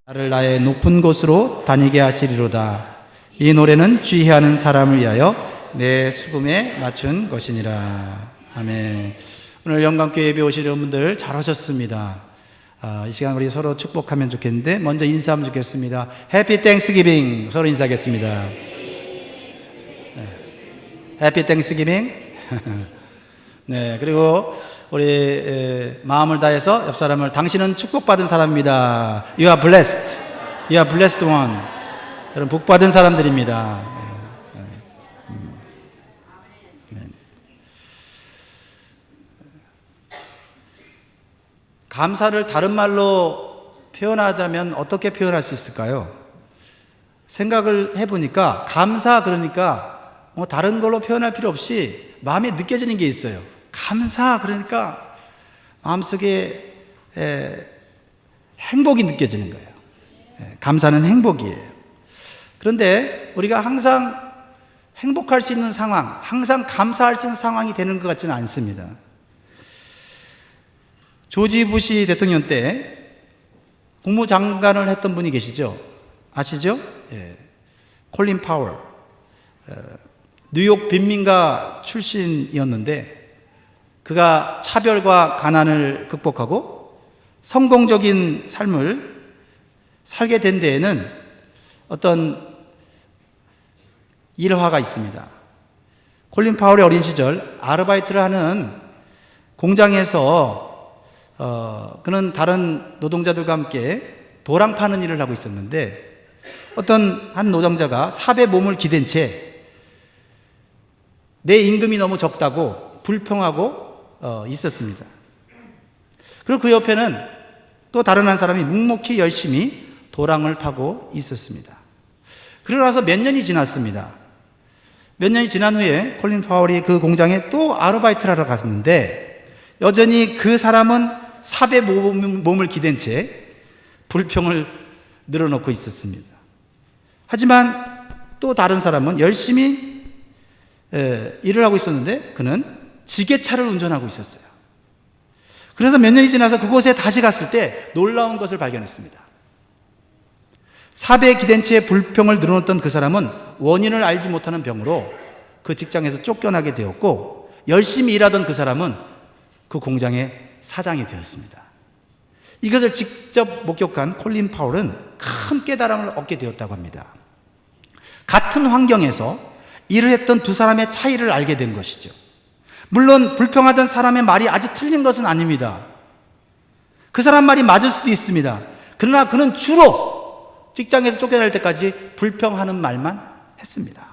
나를 나의 높은 곳으로 다니게 하시리로다. 이 노래는 주의하는 사람을 위하여 내 수금에 맞춘 것이니라. 아멘. 오늘 영광교회 예배 오신 여러분들 잘 오셨습니다. 이 시간 우리 서로 축복하면 좋겠는데 먼저 인사하면 좋겠습니다. 해피 땡스기빙 서로 인사하겠습니다. 해피 땡스기빙. 네, 그리고 우리 마음을 다해서 옆 사람을 당신은 축복받은 사람입니다. You are blessed. You are blessed one. 여러분 복받은 사람들입니다. 감사를 다른 말로 표현하자면 어떻게 표현할 수 있을까요? 생각을 해보니까 감사 그러니까 뭐 다른 걸로 표현할 필요 없이 마음에 느껴지는 게 있어요. 감사 그러니까 마음속에 행복이 느껴지는 거예요. 감사는 행복이에요. 그런데 우리가 항상 행복할 수 있는 상황, 항상 감사할 수 있는 상황이 되는 것 같지는 않습니다. 조지 부시 대통령 때 국무장관을 했던 분이 계시죠? 아시죠? 콜린 파월. 뉴욕 빈민가 출신이었는데 그가 차별과 가난을 극복하고 성공적인 삶을 살게 된 데에는 어떤 일화가 있습니다. 콜린 파월의 어린 시절 아르바이트를 하는 공장에서 그는 다른 노동자들과 함께 도랑 파는 일을 하고 있었는데 어떤 한 노동자가 삽에 몸을 기댄 채 내 임금이 너무 적다고 불평하고 있었습니다. 그리고 그 옆에는 또 다른 한 사람이 묵묵히 열심히 도랑을 파고 있었습니다. 그러고 나서 몇 년이 지났습니다. 몇 년이 지난 후에 콜린 파월이 그 공장에 또 아르바이트를 하러 갔는데 여전히 그 사람은 삽에 몸을 기댄 채 불평을 늘어놓고 있었습니다. 하지만 또 다른 사람은 열심히 일을 하고 있었는데 그는 지게차를 운전하고 있었어요. 그래서 몇 년이 지나서 그곳에 다시 갔을 때 놀라운 것을 발견했습니다. 삽에 기댄 채 불평을 늘어놓던 그 사람은 원인을 알지 못하는 병으로 그 직장에서 쫓겨나게 되었고 열심히 일하던 그 사람은 그 공장의 사장이 되었습니다. 이것을 직접 목격한 콜린 파월은 큰 깨달음을 얻게 되었다고 합니다. 같은 환경에서 일을 했던 두 사람의 차이를 알게 된 것이죠. 물론 불평하던 사람의 말이 아주 틀린 것은 아닙니다. 그 사람 말이 맞을 수도 있습니다. 그러나 그는 주로 직장에서 쫓겨날 때까지 불평하는 말만 했습니다.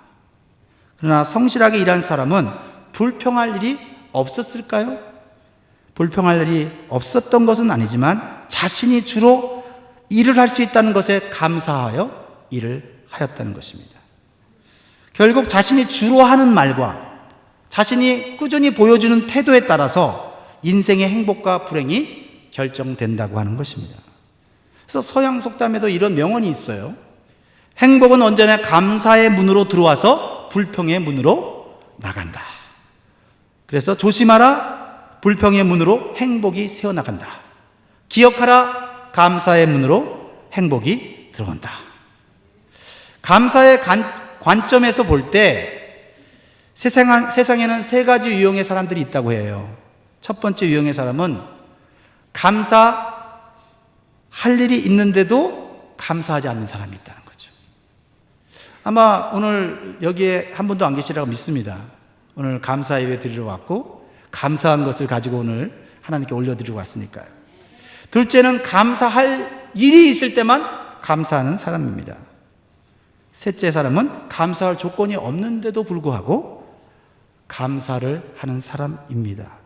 그러나 성실하게 일한 사람은 불평할 일이 없었을까요? 불평할 일이 없었던 것은 아니지만 자신이 주로 일을 할 수 있다는 것에 감사하여 일을 하였다는 것입니다. 결국 자신이 주로 하는 말과 자신이 꾸준히 보여주는 태도에 따라서 인생의 행복과 불행이 결정된다고 하는 것입니다. 그래서 서양 속담에도 이런 명언이 있어요. 행복은 언제나 감사의 문으로 들어와서 불평의 문으로 나간다. 그래서 조심하라. 불평의 문으로 행복이 새어나간다. 기억하라. 감사의 문으로 행복이 들어온다. 감사의 관점에서 볼 때 세상에는 세 가지 유형의 사람들이 있다고 해요. 첫 번째 유형의 사람은 감사할 일이 있는데도 감사하지 않는 사람이 있다는 거죠. 아마 오늘 여기에 한 분도 안 계시라고 믿습니다. 오늘 감사 예배 드리러 왔고 감사한 것을 가지고 오늘 하나님께 올려드리러 왔으니까요. 둘째는 감사할 일이 있을 때만 감사하는 사람입니다. 셋째 사람은 감사할 조건이 없는데도 불구하고 감사를 하는 사람입니다.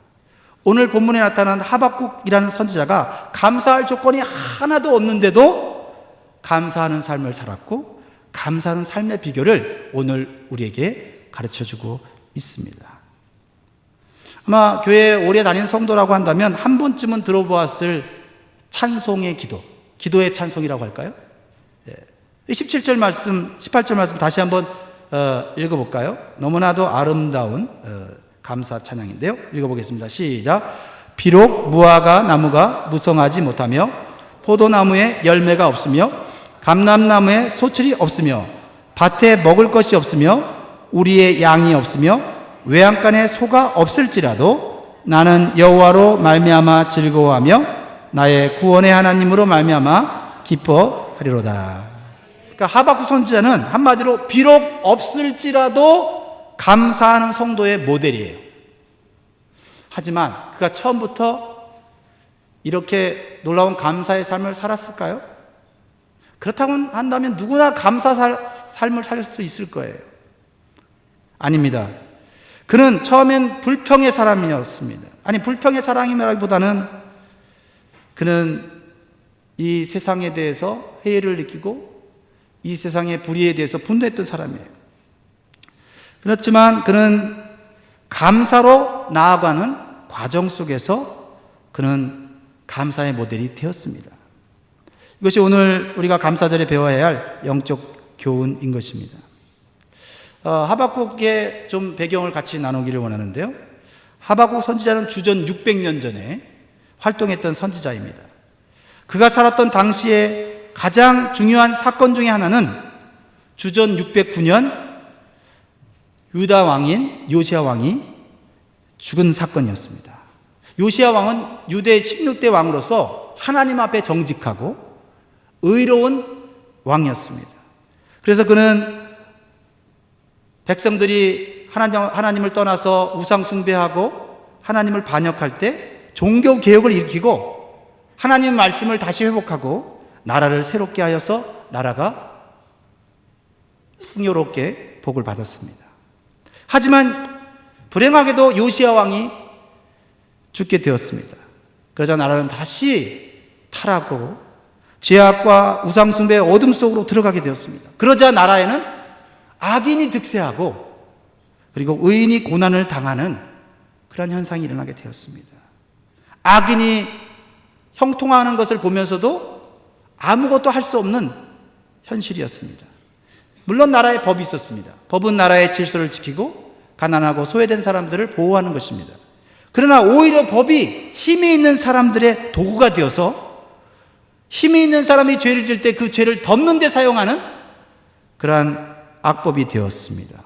오늘 본문에 나타난 하박국이라는 선지자가 감사할 조건이 하나도 없는데도 감사하는 삶을 살았고 감사하는 삶의 비결을 오늘 우리에게 가르쳐주고 있습니다. 아마 교회에 오래 다닌 성도라고 한다면 한 번쯤은 들어보았을 찬송의 기도, 기도의 찬송이라고 할까요? 17절 말씀, 18절 말씀 다시 한번 읽어볼까요? 너무나도 아름다운 감사 찬양인데요. 읽어보겠습니다. 시작. 비록 무화과 나무가 무성하지 못하며 포도나무에 열매가 없으며 감람나무에 소출이 없으며 밭에 먹을 것이 없으며 우리의 양이 없으며 외양간에 소가 없을지라도 나는 여호와로 말미암아 즐거워하며 나의 구원의 하나님으로 말미암아 기뻐하리로다. 그러니까 하박국 선지자는 한마디로 비록 없을지라도 감사하는 성도의 모델이에요. 하지만 그가 처음부터 이렇게 놀라운 감사의 삶을 살았을까요? 그렇다고 한다면 누구나 감사 삶을 살 수 있을 거예요. 아닙니다. 그는 처음엔 불평의 사람이었습니다. 아니, 불평의 사람이라기보다는 그는 이 세상에 대해서 회의를 느끼고 이 세상의 불의에 대해서 분노했던 사람이에요. 그렇지만 그는 감사로 나아가는 과정 속에서 그는 감사의 모델이 되었습니다. 이것이 오늘 우리가 감사절에 배워야 할 영적 교훈인 것입니다. 하박국의 좀 배경을 같이 나누기를 원하는데요. 하박국 선지자는 주전 600년 전에 활동했던 선지자입니다. 그가 살았던 당시에 가장 중요한 사건 중에 하나는 주전 609년 유다 왕인 요시야 왕이 죽은 사건이었습니다. 요시야 왕은 유대 16대 왕으로서 하나님 앞에 정직하고 의로운 왕이었습니다. 그래서 그는 백성들이 하나님을 떠나서 우상 숭배하고 하나님을 반역할 때 종교 개혁을 일으키고 하나님의 말씀을 다시 회복하고 나라를 새롭게 하여서 나라가 풍요롭게 복을 받았습니다. 하지만 불행하게도 요시야 왕이 죽게 되었습니다. 그러자 나라는 다시 타락하고 죄악과 우상 숭배의 어둠 속으로 들어가게 되었습니다. 그러자 나라에는 악인이 득세하고 그리고 의인이 고난을 당하는 그런 현상이 일어나게 되었습니다. 악인이 형통하는 것을 보면서도 아무것도 할 수 없는 현실이었습니다. 물론 나라에 법이 있었습니다. 법은 나라의 질서를 지키고 가난하고 소외된 사람들을 보호하는 것입니다. 그러나 오히려 법이 힘이 있는 사람들의 도구가 되어서 힘이 있는 사람이 죄를 지을 때 그 죄를 덮는 데 사용하는 그러한 악법이 되었습니다.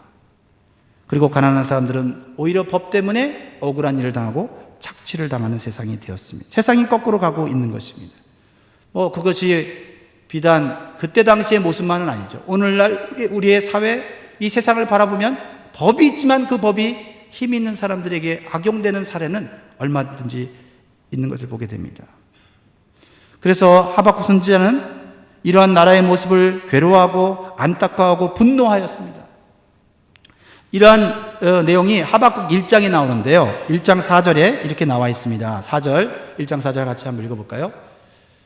그리고 가난한 사람들은 오히려 법 때문에 억울한 일을 당하고 착취를 당하는 세상이 되었습니다. 세상이 거꾸로 가고 있는 것입니다. 그것이 비단 그때 당시의 모습만은 아니죠. 오늘날 우리의 사회, 이 세상을 바라보면 법이 있지만 그 법이 힘 있는 사람들에게 악용되는 사례는 얼마든지 있는 것을 보게 됩니다. 그래서 하박국 선지자는 이러한 나라의 모습을 괴로워하고 안타까워하고 분노하였습니다. 이러한 내용이 하박국 1장에 나오는데요. 1장 4절에 이렇게 나와 있습니다. 4절, 1장 4절 같이 한번 읽어볼까요?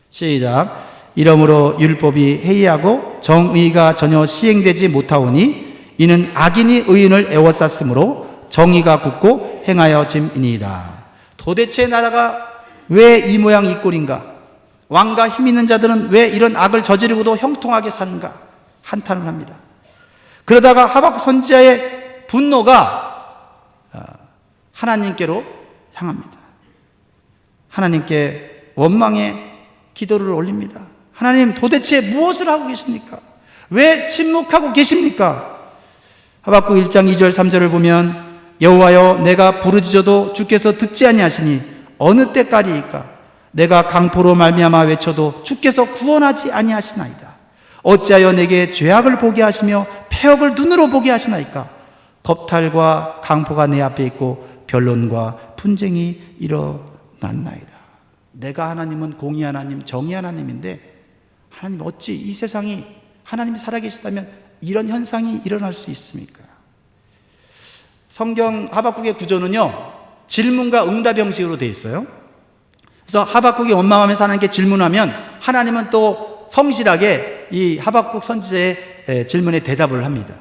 시작. 이러므로 율법이 해이하고 정의가 전혀 시행되지 못하오니 이는 악인이 의인을 애워쌌으므로 정의가 굳고 행하여짐이니이다. 도대체 나라가 왜 이 모양 이 꼴인가? 왕과 힘 있는 자들은 왜 이런 악을 저지르고도 형통하게 사는가? 한탄을 합니다. 그러다가 하박국 선지자의 분노가 하나님께로 향합니다. 하나님께 원망의 기도를 올립니다. 하나님, 도대체 무엇을 하고 계십니까? 왜 침묵하고 계십니까? 하박국 1장 2절 3절을 보면 여호와여, 내가 부르짖어도 주께서 듣지 아니하시니 어느 때까지이까? 내가 강포로 말미암아 외쳐도 주께서 구원하지 아니하시나이다. 어찌하여 내게 죄악을 보게 하시며 패역을 눈으로 보게 하시나이까? 겁탈과 강포가 내 앞에 있고 변론과 분쟁이 일어났나이다. 내가 하나님은 공의 하나님, 정의 하나님인데 하나님, 어찌 이 세상이 하나님이 살아계시다면 이런 현상이 일어날 수 있습니까? 성경 하박국의 구조는요, 질문과 응답 형식으로 되어 있어요. 그래서 하박국이 원망하면서 하나님께 질문하면 하나님은 또 성실하게 이 하박국 선지자의 질문에 대답을 합니다.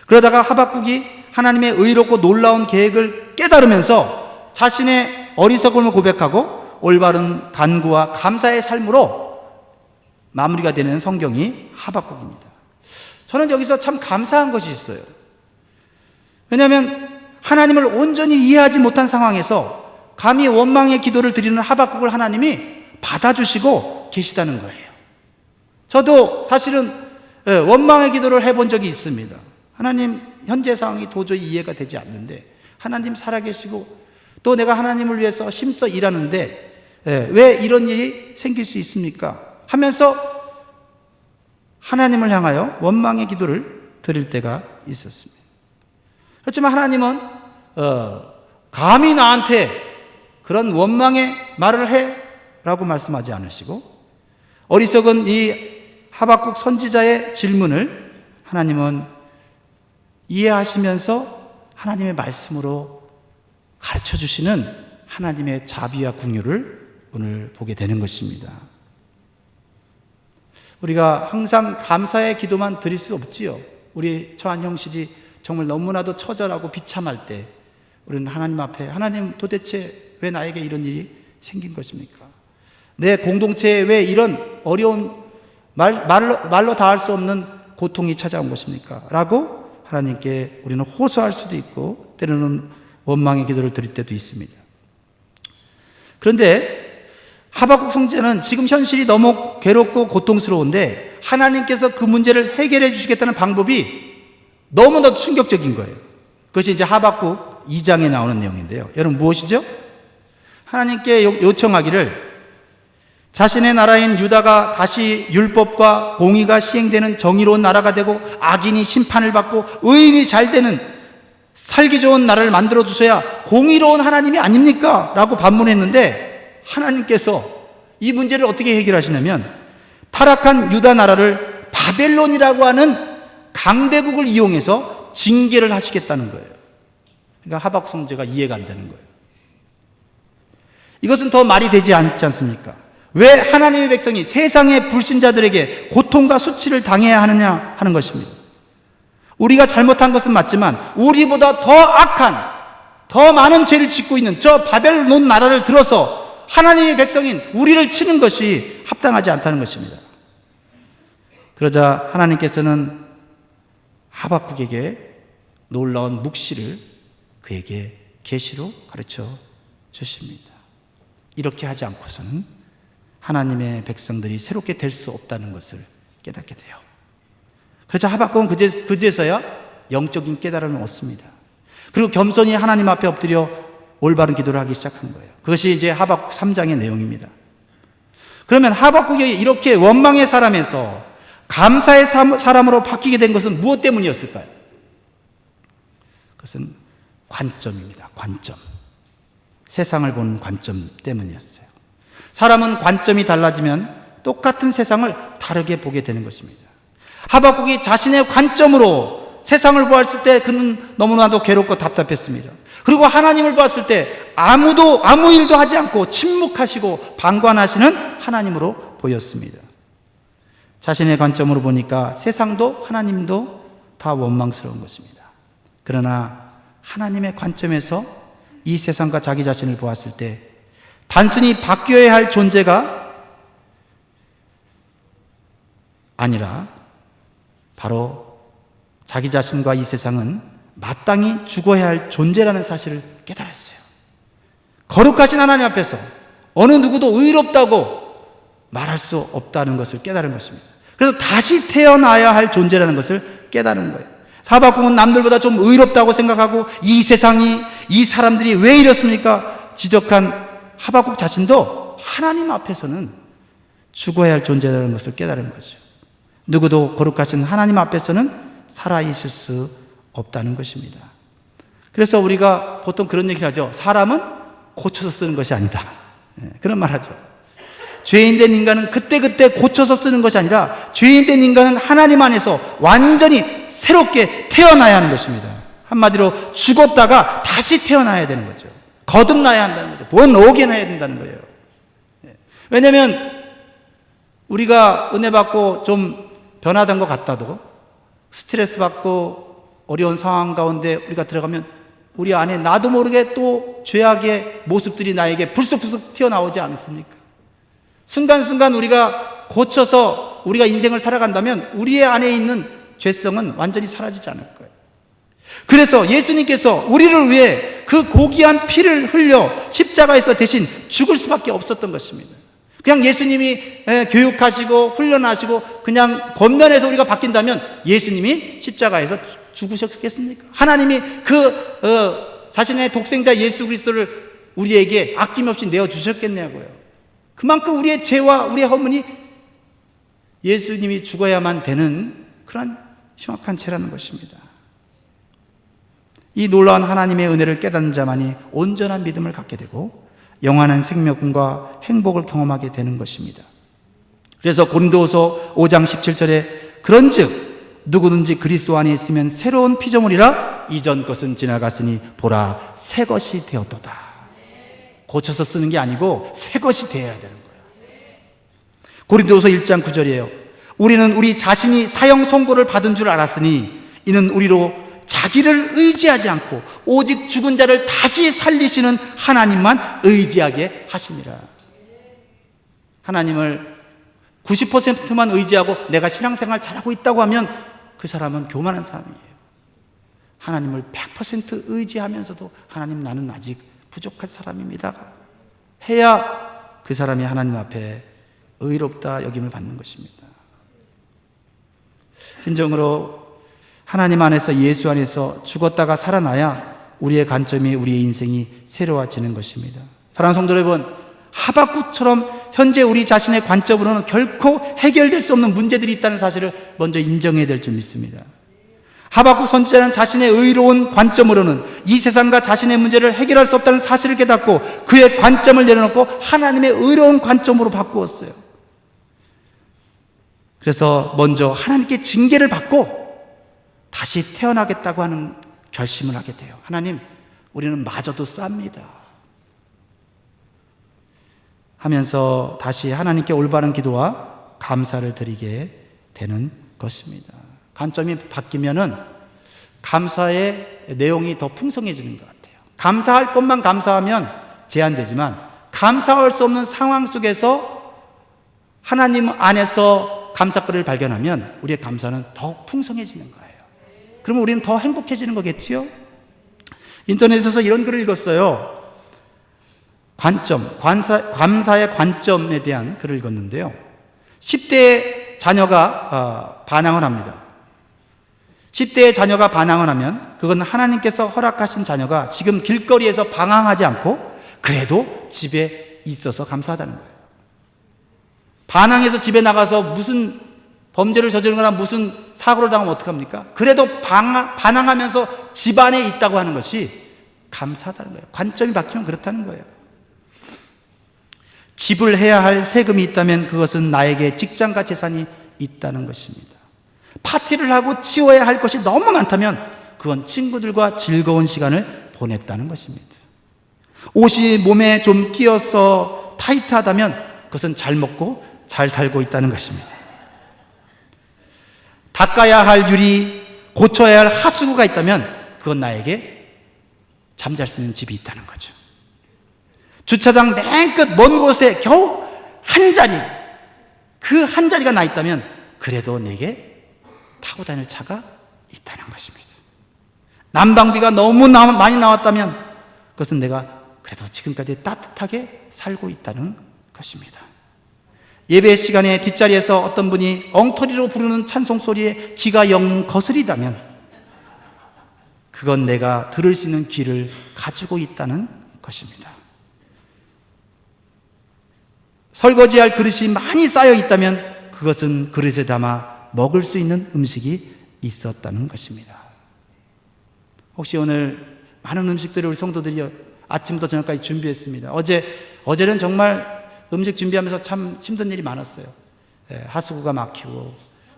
그러다가 하박국이 하나님의 의롭고 놀라운 계획을 깨달으면서 자신의 어리석음을 고백하고 올바른 간구와 감사의 삶으로 마무리가 되는 성경이 하박국입니다. 저는 여기서 참 감사한 것이 있어요. 왜냐하면 하나님을 온전히 이해하지 못한 상황에서 감히 원망의 기도를 드리는 하박국을 하나님이 받아주시고 계시다는 거예요. 저도 사실은 원망의 기도를 해본 적이 있습니다. 하나님, 현재 상황이 도저히 이해가 되지 않는데 하나님 살아계시고 또 내가 하나님을 위해서 힘써 일하는데 왜 이런 일이 생길 수 있습니까? 하면서 하나님을 향하여 원망의 기도를 드릴 때가 있었습니다. 그렇지만 하나님은 감히 나한테 그런 원망의 말을 해? 라고 말씀하지 않으시고 어리석은 이 하박국 선지자의 질문을 하나님은 이해하시면서 하나님의 말씀으로 가르쳐 주시는 하나님의 자비와 긍휼을 오늘 보게 되는 것입니다. 우리가 항상 감사의 기도만 드릴 수 없지요. 우리 처한 형실이 정말 너무나도 처절하고 비참할 때 우리는 하나님 앞에 하나님 도대체 왜 나에게 이런 일이 생긴 것입니까? 내 공동체에 왜 이런 어려운 말로 다 할 수 없는 고통이 찾아온 것입니까? 라고 하나님께 우리는 호소할 수도 있고 때로는 원망의 기도를 드릴 때도 있습니다. 그런데 하박국 선지자는 지금 현실이 너무 괴롭고 고통스러운데 하나님께서 그 문제를 해결해 주시겠다는 방법이 너무나도 충격적인 거예요. 그것이 이제 하박국 2장에 나오는 내용인데요. 여러분 무엇이죠? 하나님께 요청하기를 자신의 나라인 유다가 다시 율법과 공의가 시행되는 정의로운 나라가 되고 악인이 심판을 받고 의인이 잘 되는 살기 좋은 나라를 만들어 주셔야 공의로운 하나님이 아닙니까? 라고 반문했는데 하나님께서 이 문제를 어떻게 해결하시냐면 타락한 유다 나라를 바벨론이라고 하는 강대국을 이용해서 징계를 하시겠다는 거예요. 그러니까 하박국 선지자가 이해가 안 되는 거예요. 이것은 더 말이 되지 않지 않습니까? 왜 하나님의 백성이 세상의 불신자들에게 고통과 수치를 당해야 하느냐 하는 것입니다. 우리가 잘못한 것은 맞지만 우리보다 더 악한, 더 많은 죄를 짓고 있는 저 바벨론 나라를 들어서 하나님의 백성인 우리를 치는 것이 합당하지 않다는 것입니다. 그러자 하나님께서는 하박국에게 놀라운 묵시를 그에게 계시로 가르쳐 주십니다. 이렇게 하지 않고서는 하나님의 백성들이 새롭게 될 수 없다는 것을 깨닫게 돼요. 그래서 하박국은 그제서야 영적인 깨달음을 얻습니다. 그리고 겸손히 하나님 앞에 엎드려 올바른 기도를 하기 시작한 거예요. 그것이 이제 하박국 3장의 내용입니다. 그러면 하박국이 이렇게 원망의 사람에서 감사의 사람으로 바뀌게 된 것은 무엇 때문이었을까요? 그것은 관점입니다. 관점. 세상을 보는 관점 때문이었어요. 사람은 관점이 달라지면 똑같은 세상을 다르게 보게 되는 것입니다. 하박국이 자신의 관점으로 세상을 보았을 때 그는 너무나도 괴롭고 답답했습니다. 그리고 하나님을 보았을 때 아무 일도 하지 않고 침묵하시고 방관하시는 하나님으로 보였습니다. 자신의 관점으로 보니까 세상도 하나님도 다 원망스러운 것입니다. 그러나 하나님의 관점에서 이 세상과 자기 자신을 보았을 때 단순히 바뀌어야 할 존재가 아니라 바로 자기 자신과 이 세상은 마땅히 죽어야 할 존재라는 사실을 깨달았어요. 거룩하신 하나님 앞에서 어느 누구도 의롭다고 말할 수 없다는 것을 깨달은 것입니다. 그래서 다시 태어나야 할 존재라는 것을 깨달은 거예요. 하박국은 남들보다 좀 의롭다고 생각하고 이 세상이, 이 사람들이 왜 이렇습니까? 지적한 하박국 자신도 하나님 앞에서는 죽어야 할 존재라는 것을 깨달은 거죠. 누구도 거룩하신 하나님 앞에서는 살아있을 수 없다는 것입니다. 그래서 우리가 보통 그런 얘기를 하죠. 사람은 고쳐서 쓰는 것이 아니다. 그런 말 하죠. 죄인된 인간은 그때그때 고쳐서 쓰는 것이 아니라 죄인된 인간은 하나님 안에서 완전히 새롭게 태어나야 하는 것입니다. 한마디로 죽었다가 다시 태어나야 되는 거죠. 거듭나야 한다는 거죠. 본 어게인 해야 된다는 거예요. 왜냐하면 우리가 은혜 받고 좀 변화된 것 같다도 스트레스 받고 어려운 상황 가운데 우리가 들어가면 우리 안에 나도 모르게 또 죄악의 모습들이 나에게 불쑥불쑥 튀어나오지 않습니까? 순간순간 우리가 고쳐서 우리가 인생을 살아간다면 우리의 안에 있는 죄성은 완전히 사라지지 않을 거예요. 그래서 예수님께서 우리를 위해 그 고귀한 피를 흘려 십자가에서 대신 죽을 수밖에 없었던 것입니다. 그냥 예수님이 교육하시고 훈련하시고 그냥 겉면에서 우리가 바뀐다면 예수님이 십자가에서 죽으셨겠습니까? 하나님이 자신의 독생자 예수 그리스도를 우리에게 아낌없이 내어주셨겠냐고요. 그만큼 우리의 죄와 우리의 허물이 예수님이 죽어야만 되는 그런 흉악한 죄라는 것입니다. 이 놀라운 하나님의 은혜를 깨닫는 자만이 온전한 믿음을 갖게 되고 영원한 생명과 행복을 경험하게 되는 것입니다. 그래서 고린도후서 5장 17절에 그런즉 누구든지 그리스도 안에 있으면 새로운 피조물이라 이전 것은 지나갔으니 보라 새 것이 되었도다. 고쳐서 쓰는 게 아니고 새 것이 되어야 되는 거예요. 고린도후서 1장 9절이에요. 우리는 우리 자신이 사형 선고를 받은 줄 알았으니 이는 우리로 자기를 의지하지 않고 오직 죽은 자를 다시 살리시는 하나님만 의지하게 하십니다. 하나님을 90%만 의지하고 내가 신앙생활 잘하고 있다고 하면 그 사람은 교만한 사람이에요. 하나님을 100% 의지하면서도 하나님 나는 아직 부족한 사람입니다 해야 그 사람이 하나님 앞에 의롭다 여김을 받는 것입니다. 진정으로 하나님 안에서 예수 안에서 죽었다가 살아나야 우리의 관점이 우리의 인생이 새로워지는 것입니다. 사랑하는 성도 여러분, 하박국처럼 현재 우리 자신의 관점으로는 결코 해결될 수 없는 문제들이 있다는 사실을 먼저 인정해야 될 줄 믿습니다. 하박국 선지자는 자신의 의로운 관점으로는 이 세상과 자신의 문제를 해결할 수 없다는 사실을 깨닫고 그의 관점을 내려놓고 하나님의 의로운 관점으로 바꾸었어요. 그래서 먼저 하나님께 징계를 받고 다시 태어나겠다고 하는 결심을 하게 돼요. 하나님, 우리는 마저도 쌉니다 하면서 다시 하나님께 올바른 기도와 감사를 드리게 되는 것입니다. 관점이 바뀌면은 감사의 내용이 더 풍성해지는 것 같아요. 감사할 것만 감사하면 제한되지만 감사할 수 없는 상황 속에서 하나님 안에서 감사거리를 발견하면 우리의 감사는 더 풍성해지는 거예요. 그러면 우리는 더 행복해지는 거겠지요? 인터넷에서 이런 글을 읽었어요. 감사의 관점에 대한 글을 읽었는데요. 10대의 자녀가 반항을 합니다. 10대의 자녀가 반항을 하면 그건 하나님께서 허락하신 자녀가 지금 길거리에서 방황하지 않고 그래도 집에 있어서 감사하다는 거예요. 반항해서 집에 나가서 무슨 범죄를 저지르거나 무슨 사고를 당하면 어떡합니까? 그래도 반항하면서 집안에 있다고 하는 것이 감사하다는 거예요. 관점이 바뀌면 그렇다는 거예요. 지불해야 할 세금이 있다면 그것은 나에게 직장과 재산이 있다는 것입니다. 파티를 하고 치워야 할 것이 너무 많다면 그건 친구들과 즐거운 시간을 보냈다는 것입니다. 옷이 몸에 좀 끼어서 타이트하다면 그것은 잘 먹고 잘 살고 있다는 것입니다. 닦아야 할 유리, 고쳐야 할 하수구가 있다면 그건 나에게 잠잘 수 있는 집이 있다는 거죠. 주차장 맨 끝 먼 곳에 겨우 한 자리, 그 한 자리가 나 있다면 그래도 내게 타고 다닐 차가 있다는 것입니다. 난방비가 너무 많이 나왔다면 그것은 내가 그래도 지금까지 따뜻하게 살고 있다는 것입니다. 예배 시간에 뒷자리에서 어떤 분이 엉터리로 부르는 찬송 소리에 귀가 영 거스리다면 그건 내가 들을 수 있는 귀를 가지고 있다는 것입니다. 설거지할 그릇이 많이 쌓여 있다면 그것은 그릇에 담아 먹을 수 있는 음식이 있었다는 것입니다. 혹시 오늘 많은 음식들을 우리 성도들이 아침부터 저녁까지 준비했습니다. 어제는 정말 음식 준비하면서 참 힘든 일이 많았어요. 하수구가 막히고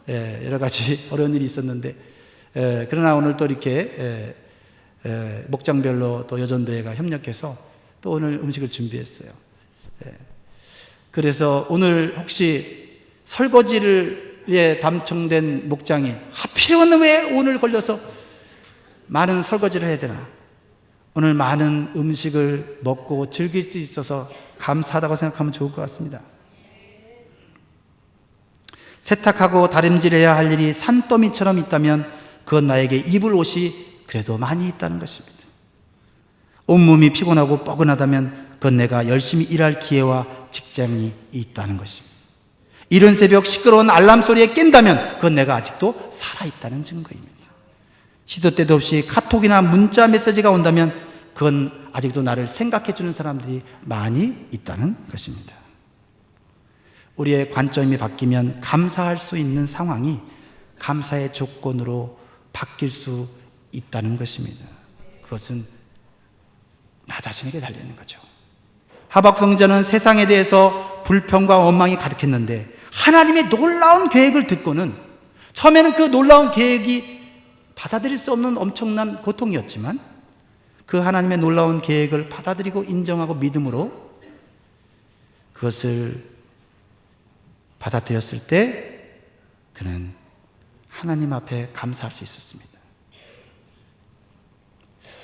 여러 가지 어려운 일이 있었는데 그러나 오늘 또 이렇게 목장별로 또 여전도회가 협력해서 또 오늘 음식을 준비했어요. 그래서 오늘 혹시 설거지에 담청된 목장이 하필이면 왜 오늘 걸려서 많은 설거지를 해야 되나? 오늘 많은 음식을 먹고 즐길 수 있어서 감사하다고 생각하면 좋을 것 같습니다. 세탁하고 다림질해야 할 일이 산더미처럼 있다면 그건 나에게 입을 옷이 그래도 많이 있다는 것입니다. 온몸이 피곤하고 뻐근하다면 그건 내가 열심히 일할 기회와 직장이 있다는 것입니다. 이른 새벽 시끄러운 알람 소리에 깬다면 그건 내가 아직도 살아있다는 증거입니다. 시도 때도 없이 카톡이나 문자 메시지가 온다면 그건 아직도 나를 생각해 주는 사람들이 많이 있다는 것입니다. 우리의 관점이 바뀌면 감사할 수 있는 상황이 감사의 조건으로 바뀔 수 있다는 것입니다. 그것은 나 자신에게 달려있는 거죠. 하박국 선지자는 세상에 대해서 불평과 원망이 가득했는데 하나님의 놀라운 계획을 듣고는 처음에는 그 놀라운 계획이 받아들일 수 없는 엄청난 고통이었지만 그 하나님의 놀라운 계획을 받아들이고 인정하고 믿음으로 그것을 받아들였을 때 그는 하나님 앞에 감사할 수 있었습니다.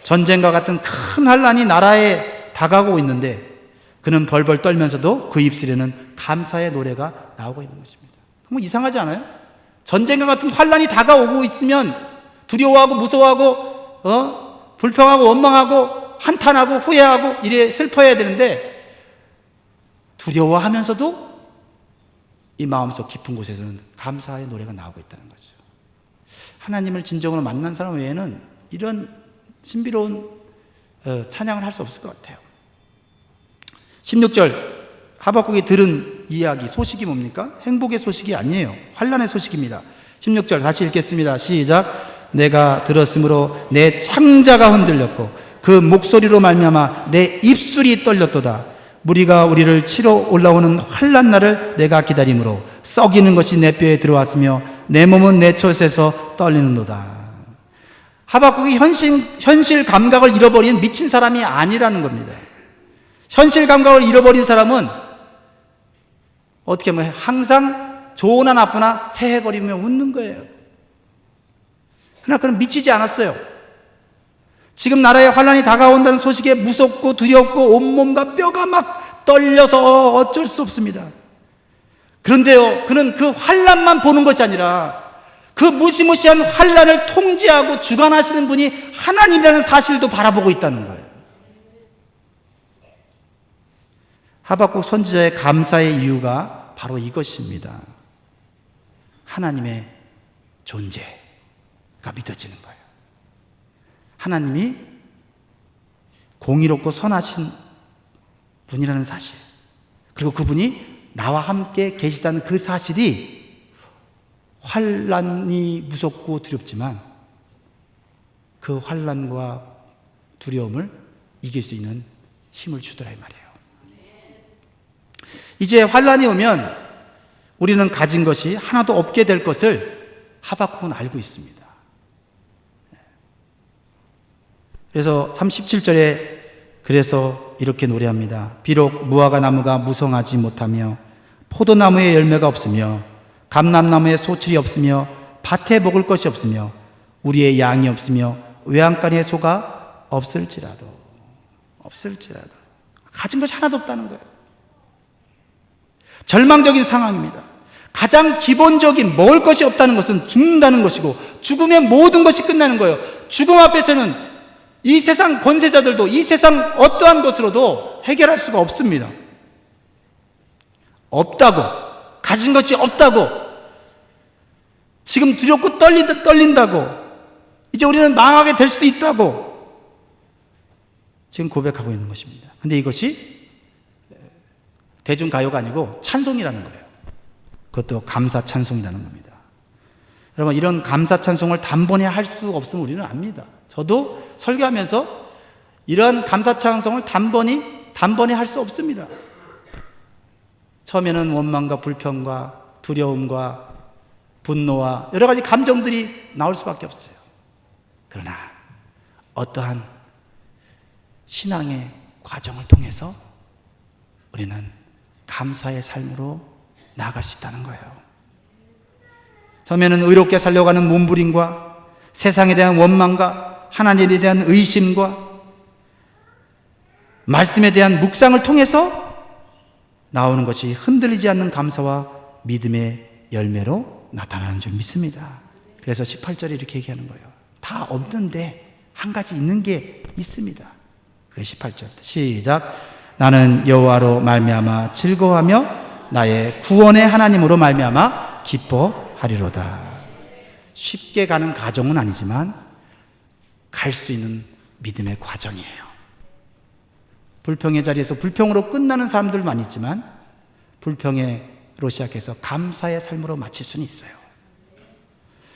전쟁과 같은 큰 환난이 나라에 다가오고 있는데 그는 벌벌 떨면서도 그 입술에는 감사의 노래가 나오고 있는 것입니다. 너무 이상하지 않아요? 전쟁과 같은 환난이 다가오고 있으면 두려워하고 무서워하고 불평하고 원망하고 한탄하고 후회하고 이래 슬퍼해야 되는데 두려워하면서도 이 마음속 깊은 곳에서는 감사의 노래가 나오고 있다는 거죠. 하나님을 진정으로 만난 사람 외에는 이런 신비로운 찬양을 할 수 없을 것 같아요. 16절 하박국이 들은 이야기, 소식이 뭡니까? 행복의 소식이 아니에요. 환난의 소식입니다. 16절 다시 읽겠습니다. 시작. 내가 들었으므로 내 창자가 흔들렸고 그 목소리로 말미암아 내 입술이 떨렸도다. 무리가 우리를 치러 올라오는 환난 날을 내가 기다림으로 썩이는 것이 내 뼈에 들어왔으며 내 몸은 내 젖에서 떨리는도다. 하박국이 현실 감각을 잃어버린 미친 사람이 아니라는 겁니다. 현실 감각을 잃어버린 사람은 어떻게 하면 항상 좋으나 나쁘나 헤헤거리며 웃는 거예요. 그러나 그는 미치지 않았어요. 지금 나라에 환난이 다가온다는 소식에 무섭고 두렵고 온몸과 뼈가 막 떨려서 어쩔 수 없습니다. 그런데요, 그는 그 환난만 보는 것이 아니라 그 무시무시한 환난을 통제하고 주관하시는 분이 하나님이라는 사실도 바라보고 있다는 거예요. 하박국 선지자의 감사의 이유가 바로 이것입니다. 하나님의 존재가 믿어지는 거예요. 하나님이 공의롭고 선하신 분이라는 사실, 그리고 그분이 나와 함께 계시다는 그 사실이 환난이 무섭고 두렵지만 그 환난과 두려움을 이길 수 있는 힘을 주더라 이 말이에요. 이제 환난이 오면 우리는 가진 것이 하나도 없게 될 것을 하박국은 알고 있습니다. 그래서 37절에 그래서 이렇게 노래합니다. 비록 무화과 나무가 무성하지 못하며 포도나무에 열매가 없으며 감람나무에 소출이 없으며 밭에 먹을 것이 없으며 우리의 양이 없으며 외양간에 소가 없을지라도 가진 것이 하나도 없다는 거예요. 절망적인 상황입니다. 가장 기본적인 먹을 것이 없다는 것은 죽는다는 것이고 죽으면 모든 것이 끝나는 거예요. 죽음 앞에서는 이 세상 권세자들도 이 세상 어떠한 것으로도 해결할 수가 없습니다. 없다고, 가진 것이 없다고, 지금 두렵고 떨린다고, 이제 우리는 망하게 될 수도 있다고 지금 고백하고 있는 것입니다. 근데 이것이 대중가요가 아니고 찬송이라는 거예요. 그것도 감사 찬송이라는 겁니다. 여러분, 이런 감사 찬송을 단번에 할 수 없으면 우리는 압니다. 저도 설교하면서 이러한 감사 찬송을 단번에 할 수 없습니다. 처음에는 원망과 불평과 두려움과 분노와 여러 가지 감정들이 나올 수밖에 없어요. 그러나 어떠한 신앙의 과정을 통해서 우리는 감사의 삶으로 나아갈 수 있다는 거예요. 처음에는 의롭게 살려가는 몸부림과 세상에 대한 원망과 하나님에 대한 의심과 말씀에 대한 묵상을 통해서 나오는 것이 흔들리지 않는 감사와 믿음의 열매로 나타나는 줄 믿습니다. 그래서 18절에 이렇게 얘기하는 거예요. 다 없는데 한 가지 있는 게 있습니다. 그게 18절. 시작. 나는 여호와로 말미암아 즐거워하며 나의 구원의 하나님으로 말미암아 기뻐하리로다. 쉽게 가는 가정은 아니지만 갈 수 있는 믿음의 과정이에요. 불평의 자리에서 불평으로 끝나는 사람들 많이 있지만 불평으로 시작해서 감사의 삶으로 마칠 수는 있어요.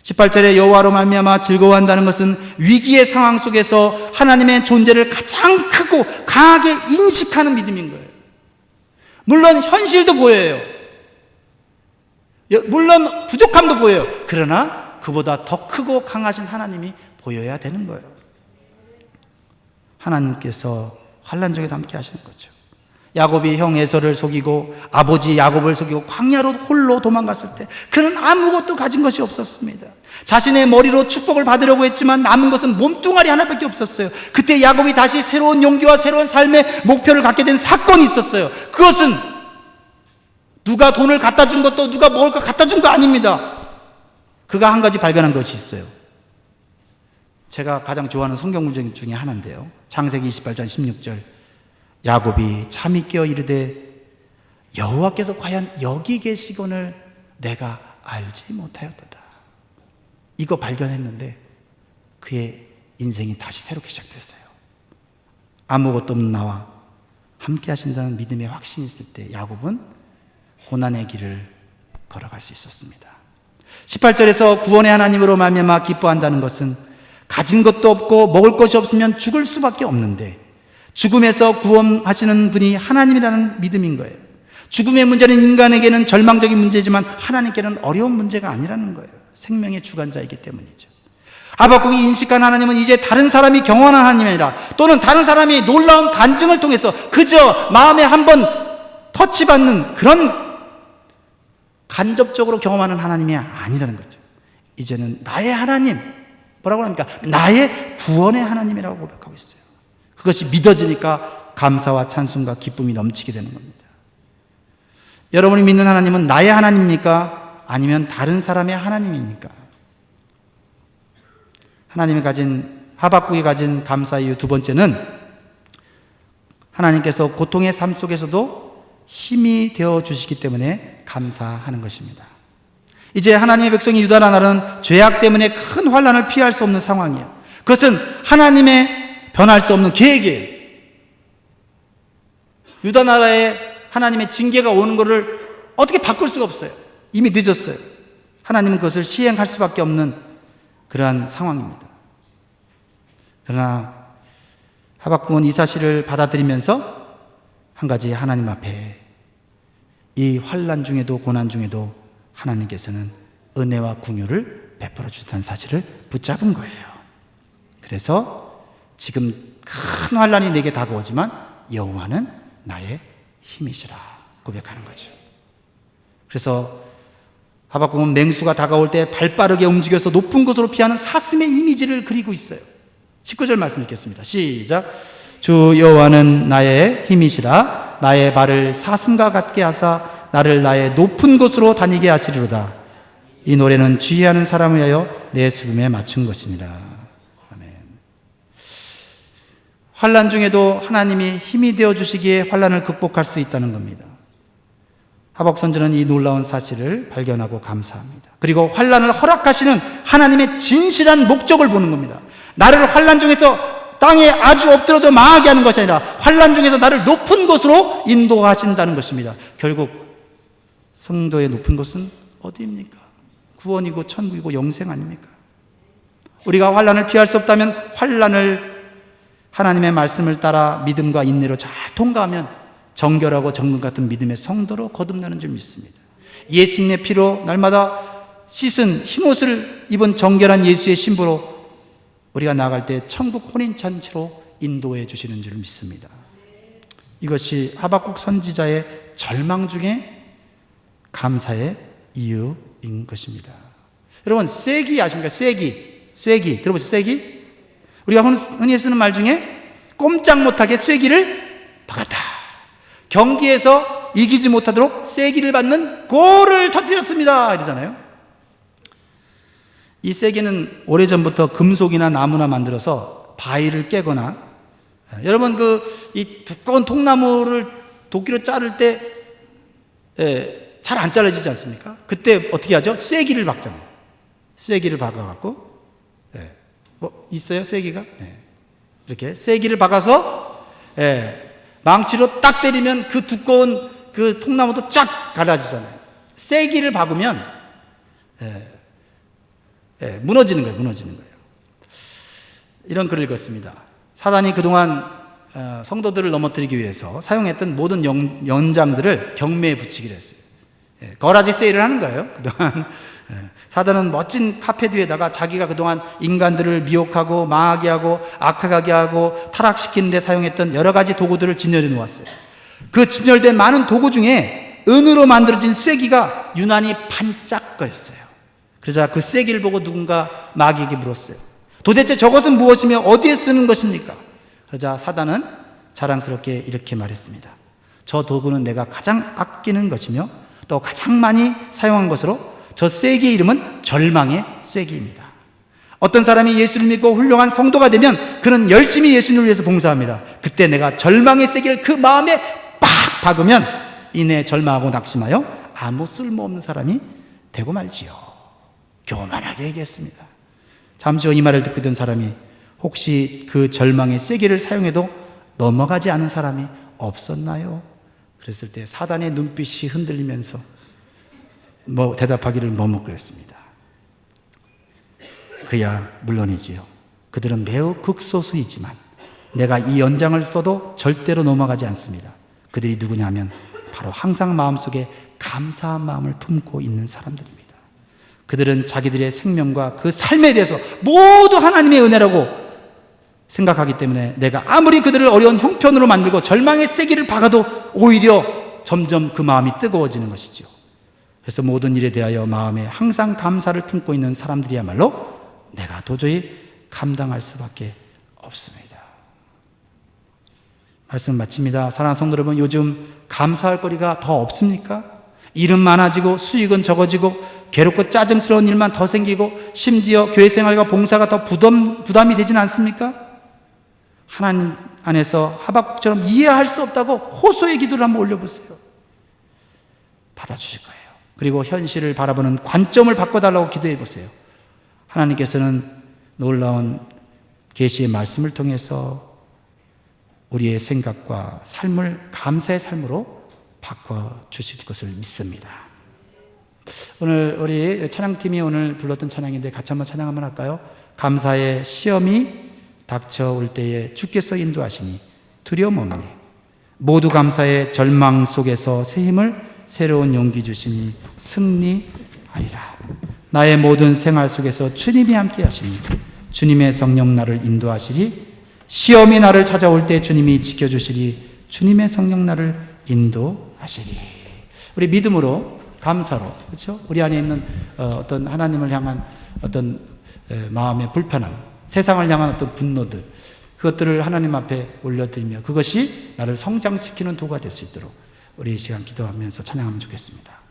18절에 여호와로 말미암아 즐거워한다는 것은 위기의 상황 속에서 하나님의 존재를 가장 크고 강하게 인식하는 믿음인 거예요. 물론 현실도 보여요. 물론 부족함도 보여요. 그러나 그보다 더 크고 강하신 하나님이 보여야 되는 거예요. 하나님께서 환난 중에도 함께 하시는 거죠. 야곱이 형 에서를 속이고 아버지 야곱을 속이고 광야로 홀로 도망갔을 때 그는 아무것도 가진 것이 없었습니다. 자신의 머리로 축복을 받으려고 했지만 남은 것은 몸뚱아리 하나밖에 없었어요. 그때 야곱이 다시 새로운 용기와 새로운 삶의 목표를 갖게 된 사건이 있었어요. 그것은 누가 돈을 갖다 준 것도 누가 먹을 거 갖다 준 거 아닙니다. 그가 한 가지 발견한 것이 있어요. 제가 가장 좋아하는 성경 문장 중에 하나인데요. 창세기 28장 16절. 야곱이 잠이 깨어 이르되 여호와께서 과연 여기 계시거늘 내가 알지 못하였도다. 이거 발견했는데 그의 인생이 다시 새롭게 시작됐어요. 아무것도 없는 나와 함께 하신다는 믿음의 확신이 있을 때 야곱은 고난의 길을 걸어갈 수 있었습니다. 18절에서 구원의 하나님으로 말미암아 기뻐한다는 것은 가진 것도 없고 먹을 것이 없으면 죽을 수밖에 없는데 죽음에서 구원하시는 분이 하나님이라는 믿음인 거예요. 죽음의 문제는 인간에게는 절망적인 문제지만 하나님께는 어려운 문제가 아니라는 거예요. 생명의 주관자이기 때문이죠. 하박국이 인식한 하나님은 이제 다른 사람이 경험하는 하나님이 아니라 또는 다른 사람이 놀라운 간증을 통해서 그저 마음에 한번 터치받는 그런 간접적으로 경험하는 하나님이 아니라는 거죠. 이제는 나의 하나님, 뭐라고 합니까? 나의 구원의 하나님이라고 고백하고 있어요. 그것이 믿어지니까 감사와 찬송과 기쁨이 넘치게 되는 겁니다. 여러분이 믿는 하나님은 나의 하나님입니까? 아니면 다른 사람의 하나님입니까? 하박국이 가진 감사 이유 두 번째는 하나님께서 고통의 삶 속에서도 힘이 되어 주시기 때문에 감사하는 것입니다. 이제 하나님의 백성이 유다 나라는 죄악 때문에 큰 환난을 피할 수 없는 상황이에요. 그것은 하나님의 변할 수 없는 계획이에요. 유다 나라에 하나님의 징계가 오는 것을 어떻게 바꿀 수가 없어요. 이미 늦었어요. 하나님은 그것을 시행할 수밖에 없는 그러한 상황입니다. 그러나 하박국은 이 사실을 받아들이면서 한 가지 하나님 앞에 이 환난 중에도 고난 중에도 하나님께서는 은혜와 긍휼을 베풀어 주셨다는 사실을 붙잡은 거예요. 그래서 지금 큰 환난이 내게 다가오지만 여호와는 나의 힘이시라 고백하는 거죠. 그래서 하박국은 맹수가 다가올 때 발빠르게 움직여서 높은 곳으로 피하는 사슴의 이미지를 그리고 있어요. 19절 말씀 읽겠습니다. 시작. 주 여호와는 나의 힘이시라 나의 발을 사슴과 같게 하사 나를 나의 높은 곳으로 다니게 하시리로다. 이 노래는 지혜하는 사람을 위하여 내 수금에 맞춘 것이니라. 아멘. 환난 중에도 하나님이 힘이 되어 주시기에 환난을 극복할 수 있다는 겁니다. 하박국 선지자는 이 놀라운 사실을 발견하고 감사합니다. 그리고 환난을 허락하시는 하나님의 진실한 목적을 보는 겁니다. 나를 환난 중에서 땅에 아주 엎드러져 망하게 하는 것이 아니라 환난 중에서 나를 높은 곳으로 인도하신다는 것입니다. 결국 성도의 높은 곳은 어디입니까? 구원이고 천국이고 영생 아닙니까? 우리가 환난을 피할 수 없다면 환난을 하나님의 말씀을 따라 믿음과 인내로 잘 통과하면 정결하고 정금 같은 믿음의 성도로 거듭나는 줄 믿습니다. 예수님의 피로 날마다 씻은 흰옷을 입은 정결한 예수의 신부로 우리가 나아갈 때 천국 혼인잔치로 인도해 주시는 줄 믿습니다. 이것이 하박국 선지자의 절망 중에 감사의 이유인 것입니다. 여러분, 쐐기 아십니까? 쐐기 들어보세요. 쐐기? 우리가 흔히 쓰는 말 중에 꼼짝 못하게 쐐기를 박았다. 경기에서 이기지 못하도록 쐐기를 받는 골을 터뜨렸습니다 이러잖아요. 이 쐐기는 오래전부터 금속이나 나무나 만들어서 바위를 깨거나 여러분 이 두꺼운 통나무를 도끼로 자를 때 잘 안 잘라지지 않습니까? 그때 어떻게 하죠? 쐐기를 박잖아요. 쐐기를 박아갖고 뭐 있어요? 쐐기가? 이렇게 쐐기를 박아서 망치로 딱 때리면 그 두꺼운 그 통나무도 쫙 갈라지잖아요. 쐐기를 박으면 무너지는 거예요. 무너지는 거예요. 이런 글을 읽었습니다. 사단이 그동안 성도들을 넘어뜨리기 위해서 사용했던 모든 연장들을 경매에 붙이기로 했어요. 거라지 세일을 하는 거예요. 그동안 사단은 멋진 카페 뒤에다가 자기가 그동안 인간들을 미혹하고 망하게 하고 악하게 하고 타락시키는 데 사용했던 여러 가지 도구들을 진열해 놓았어요. 그 진열된 많은 도구 중에 은으로 만들어진 쐐기가 유난히 반짝거렸어요. 그러자 그 쐐기를 보고 누군가 마귀에게 물었어요. 도대체 저것은 무엇이며 어디에 쓰는 것입니까? 그러자 사단은 자랑스럽게 이렇게 말했습니다. 저 도구는 내가 가장 아끼는 것이며 또 가장 많이 사용한 것으로 저 쐐기의 이름은 절망의 쐐기입니다. 어떤 사람이 예수를 믿고 훌륭한 성도가 되면 그는 열심히 예수님을 위해서 봉사합니다. 그때 내가 절망의 쐐기를 그 마음에 빡 박으면 이내 절망하고 낙심하여 아무 쓸모없는 사람이 되고 말지요. 교만하게 얘기했습니다. 잠시 후 이 말을 듣게 된 사람이 혹시 그 절망의 쐐기를 사용해도 넘어가지 않은 사람이 없었나요? 그랬을 때 사단의 눈빛이 흔들리면서 대답하기를 머뭇거렸습니다. 그야 물론이지요. 그들은 매우 극소수이지만 내가 이 연장을 써도 절대로 넘어가지 않습니다. 그들이 누구냐 하면 바로 항상 마음속에 감사한 마음을 품고 있는 사람들입니다. 그들은 자기들의 생명과 그 삶에 대해서 모두 하나님의 은혜라고 생각하기 때문에 내가 아무리 그들을 어려운 형편으로 만들고 절망의 쐐기를 박아도 오히려 점점 그 마음이 뜨거워지는 것이죠. 그래서 모든 일에 대하여 마음에 항상 감사를 품고 있는 사람들이야말로 내가 도저히 감당할 수밖에 없습니다. 말씀 마칩니다. 사랑하는 성도 여러분, 요즘 감사할 거리가 더 없습니까? 일은 많아지고 수익은 적어지고 괴롭고 짜증스러운 일만 더 생기고 심지어 교회 생활과 봉사가 더 부담이 되지는 않습니까? 하나님 안에서 하박국처럼 이해할 수 없다고 호소의 기도를 한번 올려보세요. 받아주실 거예요. 그리고 현실을 바라보는 관점을 바꿔달라고 기도해 보세요. 하나님께서는 놀라운 계시의 말씀을 통해서 우리의 생각과 삶을 감사의 삶으로 바꿔주실 것을 믿습니다. 오늘 우리 찬양팀이 오늘 불렀던 찬양인데 같이 한번 찬양 한번 할까요? 감사의 시험이 닥쳐올 때에 주께서 인도하시니 두려움 없네. 모두 감사의 절망 속에서 새 힘을 새로운 용기 주시니 승리하리라. 나의 모든 생활 속에서 주님이 함께 하시니 주님의 성령 나를 인도하시리. 시험이 나를 찾아올 때 주님이 지켜주시리. 주님의 성령 나를 인도하시리. 우리 믿음으로 감사로, 그렇죠? 우리 안에 있는 어떤 하나님을 향한 어떤 마음의 불편함, 세상을 향한 어떤 분노들, 그것들을 하나님 앞에 올려드리며 그것이 나를 성장시키는 도구가 될 수 있도록 우리 이 시간 기도하면서 찬양하면 좋겠습니다.